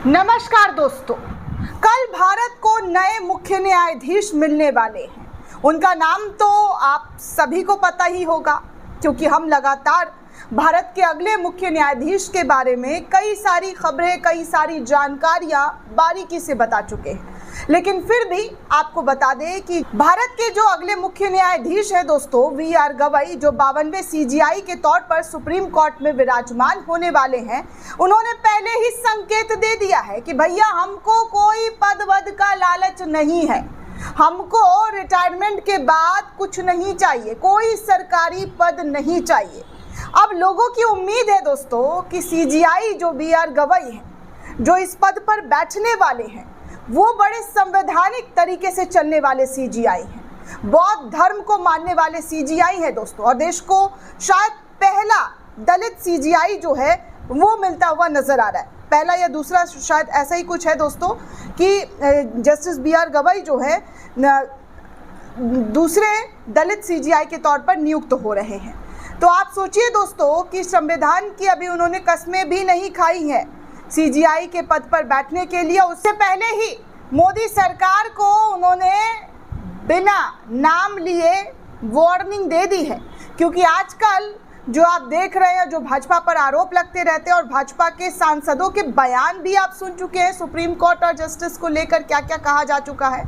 नमस्कार दोस्तों, कल भारत को नए मुख्य न्यायाधीश मिलने वाले हैं। उनका नाम तो आप सभी को पता ही होगा, क्योंकि हम लगातार भारत के अगले मुख्य न्यायाधीश के बारे में कई सारी खबरें, कई सारी जानकारियां बारीकी से बता चुके हैं। लेकिन फिर भी आपको बता दें कि भारत के जो अगले मुख्य न्यायाधीश है दोस्तों, वी.आर. गवई, जो 52वें CJI के तौर पर सुप्रीम कोर्ट में विराजमान होने वाले हैं, उन्होंने पहले ही संकेत दे दिया है कि भैया हमको कोई पद वद का लालच नहीं है, हमको रिटायरमेंट के बाद कुछ नहीं चाहिए, कोई सरकारी पद नहीं चाहिए। अब लोगों की उम्मीद है दोस्तों कि CJI जो वी.आर. गवई है, जो इस पद पर बैठने वाले हैं, वो बड़े संवैधानिक तरीके से चलने वाले CJI हैं, बौद्ध धर्म को मानने वाले CJI है दोस्तों, और देश को शायद पहला दलित CJI जो है वो मिलता हुआ नजर आ रहा है। पहला या दूसरा शायद ऐसा ही कुछ है दोस्तों कि जस्टिस वी.आर. गवई जो है दूसरे दलित CJI के तौर पर नियुक्त हो रहे हैं। तो आप सोचिए दोस्तों कि संविधान की अभी उन्होंने कस्में भी नहीं खाई है CJI के पद पर बैठने के लिए। उससे पहले ही मोदी सरकार को उन्होंने बिना नाम लिए वार्निंग दे दी है, क्योंकि आजकल जो आप देख रहे हैं, जो भाजपा पर आरोप लगते रहते हैं, और भाजपा के सांसदों के बयान भी आप सुन चुके हैं सुप्रीम कोर्ट और जस्टिस को लेकर क्या क्या कहा जा चुका है।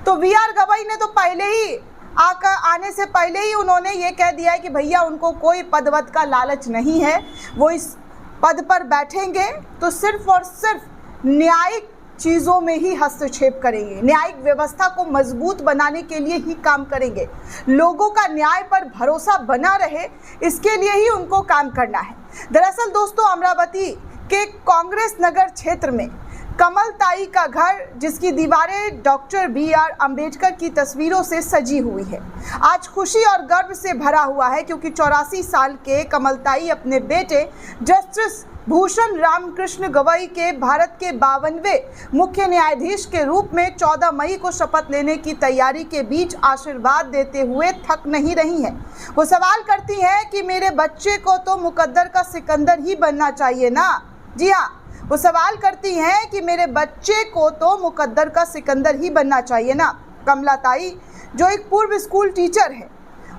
तो वी.आर. गवई ने तो पहले ही आने से पहले ही उन्होंने ये कह दिया है कि भैया उनको कोई पदवत का लालच नहीं है, वो इस पद पर बैठेंगे तो सिर्फ और सिर्फ न्यायिक चीज़ों में ही हस्तक्षेप करेंगे, न्यायिक व्यवस्था को मजबूत बनाने के लिए ही काम करेंगे, लोगों का न्याय पर भरोसा बना रहे, इसके लिए ही उनको काम करना है। दरअसल दोस्तों, अमरावती के कांग्रेस नगर क्षेत्र में कमल ताई का घर, जिसकी दीवारें डॉक्टर बी.आर. अम्बेडकर की तस्वीरों से सजी हुई है, आज खुशी और गर्व से भरा हुआ है, क्योंकि 84 साल के कमल ताई अपने बेटे जस्टिस भूषण रामकृष्ण गवई के भारत के 52वें मुख्य न्यायाधीश के रूप में 14 मई को शपथ लेने की तैयारी के बीच आशीर्वाद देते हुए थक नहीं रही हैं। वो सवाल करती हैं कि मेरे बच्चे को तो मुकद्दर का सिकंदर ही बनना चाहिए ना। जी हाँ, वो सवाल करती हैं कि मेरे बच्चे को तो मुकद्दर का सिकंदर ही बनना चाहिए ना। कमला ताई जो एक पूर्व स्कूल टीचर है,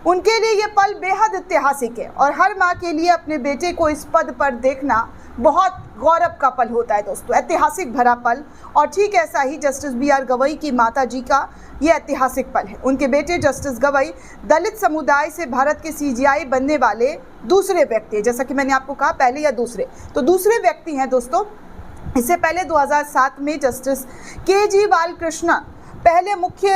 उनके लिए ये पल बेहद ऐतिहासिक है, और हर माँ के लिए अपने बेटे को इस पद पर देखना बहुत गौरव का पल होता है दोस्तों, ऐतिहासिक भरा पल। और ठीक ऐसा ही जस्टिस वी.आर. गवई की माता जी का ये ऐतिहासिक पल है। उनके बेटे जस्टिस गवई दलित समुदाय से भारत के CJI बनने वाले दूसरे व्यक्ति हैं, जैसा कि मैंने आपको कहा पहले या दूसरे, तो दूसरे व्यक्ति हैं दोस्तों। इससे पहले 2007 में जस्टिस के.जी. बालकृष्ण पहले मुख्य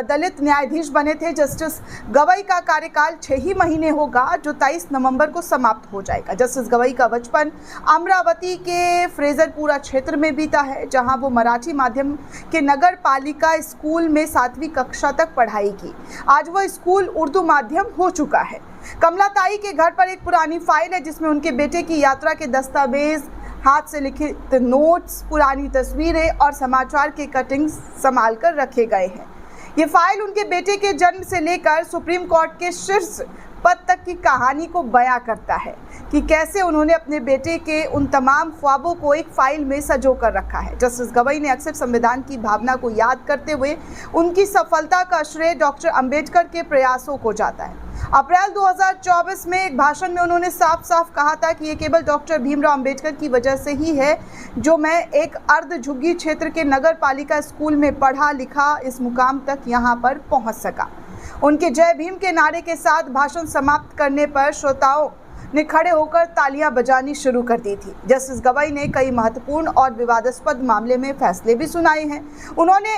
दलित न्यायाधीश बने थे। जस्टिस गवई का कार्यकाल 6 ही महीने होगा, जो 23 नवंबर को समाप्त हो जाएगा। जस्टिस गवई का बचपन अमरावती के फ्रेजरपुरा क्षेत्र में बीता है, जहां वो मराठी माध्यम के नगर पालिका स्कूल में 7वीं कक्षा तक पढ़ाई की। आज वो स्कूल उर्दू माध्यम हो चुका है। कमला ताई के घर पर एक पुरानी फाइल है, जिसमें उनके बेटे की यात्रा के दस्तावेज, हाथ से लिखित नोट्स, पुरानी तस्वीरें और समाचार के कटिंग्स संभाल कर रखे गए हैं। ये फाइल उनके बेटे के जन्म से लेकर सुप्रीम कोर्ट के शीर्ष पद तक की कहानी को बयां करता है कि कैसे उन्होंने अपने बेटे के उन तमाम ख्वाबों को एक फाइल में संजो कर रखा है। जस्टिस गवई ने अक्सर संविधान की भावना को याद करते हुए उनकी सफलता का श्रेय डॉक्टर अम्बेडकर के प्रयासों को जाता है। अप्रैल 2024 में एक भाषण में उन्होंने साफ साफ कहा था कि ये केवल डॉक्टर भीमराव अम्बेडकर की वजह से ही है जो मैं एक अर्ध झुग्गी क्षेत्र के नगर पालिका स्कूल में पढ़ा लिखा इस मुकाम तक यहाँ पर पहुँच सका। उनके जय भीम के नारे के साथ भाषण समाप्त करने पर श्रोताओं ने खड़े होकर तालियां बजानी शुरू कर दी थी। जस्टिस गवई ने कई महत्वपूर्ण और विवादास्पद मामले में फैसले भी सुनाए हैं। उन्होंने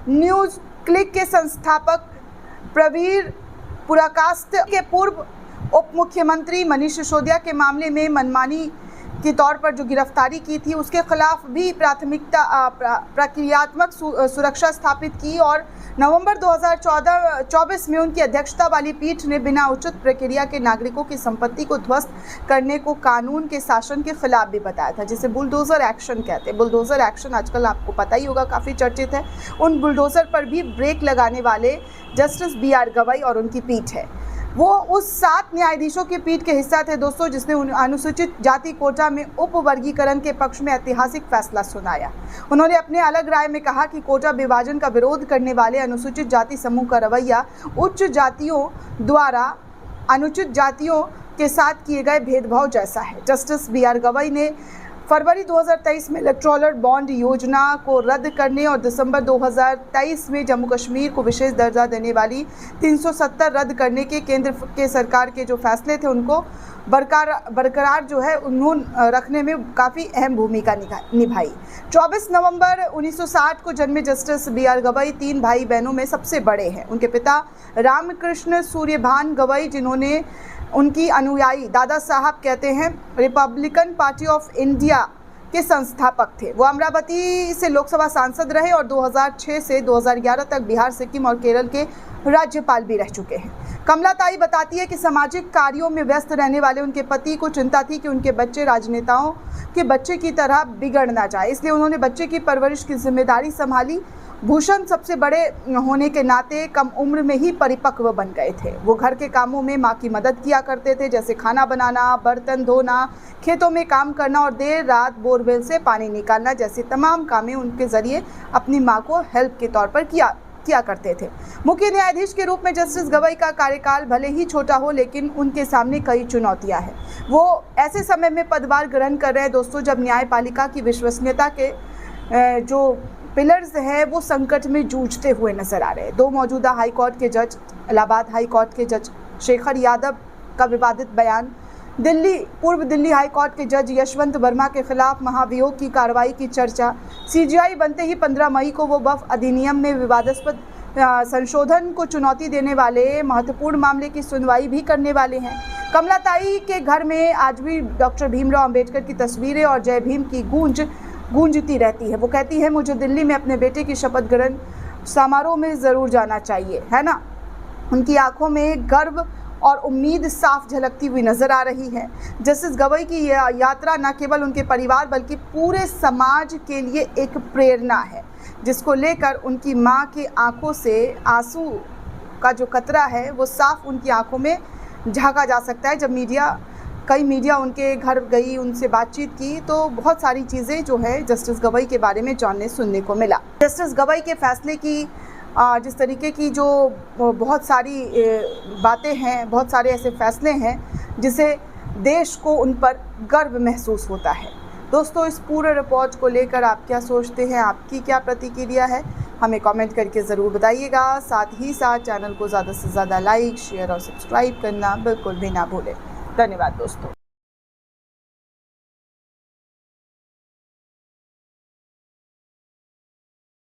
न्यूज़ क्लिक के संस्थापक प्रवीर पुराकाष्ठ के पूर्व उप मुख्यमंत्री मनीष सिसोदिया के मामले में मनमानी के तौर पर जो गिरफ्तारी की थी, उसके खिलाफ भी प्रक्रियात्मक सुरक्षा स्थापित की, और नवंबर 2024 में उनकी अध्यक्षता वाली पीठ ने बिना उचित प्रक्रिया के नागरिकों की संपत्ति को ध्वस्त करने को कानून के शासन के खिलाफ भी बताया था, जिसे बुलडोजर एक्शन कहते हैं। बुलडोजर एक्शन आजकल आपको पता ही होगा, काफ़ी चर्चित है। उन बुलडोजर पर भी ब्रेक लगाने वाले जस्टिस बी.आर. गवई और उनकी पीठ है। वो उस 7 न्यायाधीशों की पीठ के हिस्सा थे दोस्तों, जिसने अनुसूचित जाति कोटा में उप वर्गीकरण के पक्ष में ऐतिहासिक फैसला सुनाया। उन्होंने अपने अलग राय में कहा कि कोटा विभाजन का विरोध करने वाले अनुसूचित जाति समूह का रवैया उच्च जातियों द्वारा अनुचित जातियों के साथ किए गए भेदभाव जैसा है। जस्टिस BR गवई ने फरवरी 2023 में इलेक्टोरल बॉन्ड योजना को रद्द करने और दिसंबर 2023 में जम्मू कश्मीर को विशेष दर्जा देने वाली 370 रद्द करने के केंद्र के सरकार के जो फैसले थे उनको बरकरार जो है उन्होंने रखने में काफ़ी अहम भूमिका निभाई। 24 नवंबर 1960 को जन्मे जस्टिस BR गवई 3 भाई बहनों में सबसे बड़े हैं। उनके पिता रामकृष्ण सूर्यभान गवई, जिन्होंने उनकी अनुयायी दादा साहब कहते हैं, रिपब्लिकन पार्टी ऑफ इंडिया के संस्थापक थे। वो अमरावती से लोकसभा सांसद रहे और 2006 से 2011 तक बिहार, सिक्किम और केरल के राज्यपाल भी रह चुके हैं। कमला ताई बताती है कि सामाजिक कार्यों में व्यस्त रहने वाले उनके पति को चिंता थी कि उनके बच्चे राजनेताओं के बच्चे की तरह बिगड़ ना जाए, इसलिए उन्होंने बच्चे की परवरिश की जिम्मेदारी संभाली। भूषण सबसे बड़े होने के नाते कम उम्र में ही परिपक्व बन गए थे। वो घर के कामों में माँ की मदद किया करते थे, जैसे खाना बनाना, बर्तन धोना, खेतों में काम करना और देर रात बोरवेल से पानी निकालना जैसे तमाम कामें उनके ज़रिए अपनी माँ को हेल्प के तौर पर किया करते थे। मुख्य न्यायाधीश के रूप में जस्टिस गवई का कार्यकाल भले ही छोटा हो, लेकिन उनके सामने कई चुनौतियां हैं। वो ऐसे समय में पदभार ग्रहण कर रहे हैं दोस्तों जब न्यायपालिका की विश्वसनीयता के जो पिलर्स हैं वो संकट में जूझते हुए नजर आ रहे हैं। 2 मौजूदा हाई कोर्ट के जज, इलाहाबाद हाई कोर्ट के जज शेखर यादव का विवादित बयान, पूर्व दिल्ली हाई कोर्ट के जज यशवंत वर्मा के खिलाफ महाभियोग की कार्रवाई की चर्चा, CGI बनते ही 15 मई को वो वक्फ अधिनियम में विवादास्पद संशोधन को चुनौती देने वाले महत्वपूर्ण मामले की सुनवाई भी करने वाले हैं। कमला ताई के घर में आज भी डॉक्टर भीमराव अंबेडकर की तस्वीरें और जय भीम की गूंजती रहती है। वो कहती है, मुझे दिल्ली में अपने बेटे की शपथ ग्रहण समारोह में ज़रूर जाना चाहिए, है ना। उनकी आंखों में गर्व और उम्मीद साफ झलकती हुई नजर आ रही है। जस्टिस गवई की यह यात्रा न केवल उनके परिवार बल्कि पूरे समाज के लिए एक प्रेरणा है, जिसको लेकर उनकी मां की आंखों से आंसू का जो कतरा है वो साफ उनकी आंखों में झांका जा सकता है। जब कई मीडिया उनके घर गई, उनसे बातचीत की, तो बहुत सारी चीज़ें जो है जस्टिस गवई के बारे में जानने सुनने को मिला। जस्टिस गवई के फैसले की जिस तरीके की जो बहुत सारी बातें हैं, बहुत सारे ऐसे फैसले हैं जिसे देश को उन पर गर्व महसूस होता है। दोस्तों, इस पूरे रिपोर्ट को लेकर आप क्या सोचते हैं, आपकी क्या प्रतिक्रिया है, हमें कमेंट करके ज़रूर बताइएगा। साथ ही साथ चैनल को ज़्यादा से ज़्यादा लाइक, शेयर और सब्सक्राइब करना बिल्कुल भी ना भूलें। धन्यवाद दोस्तों।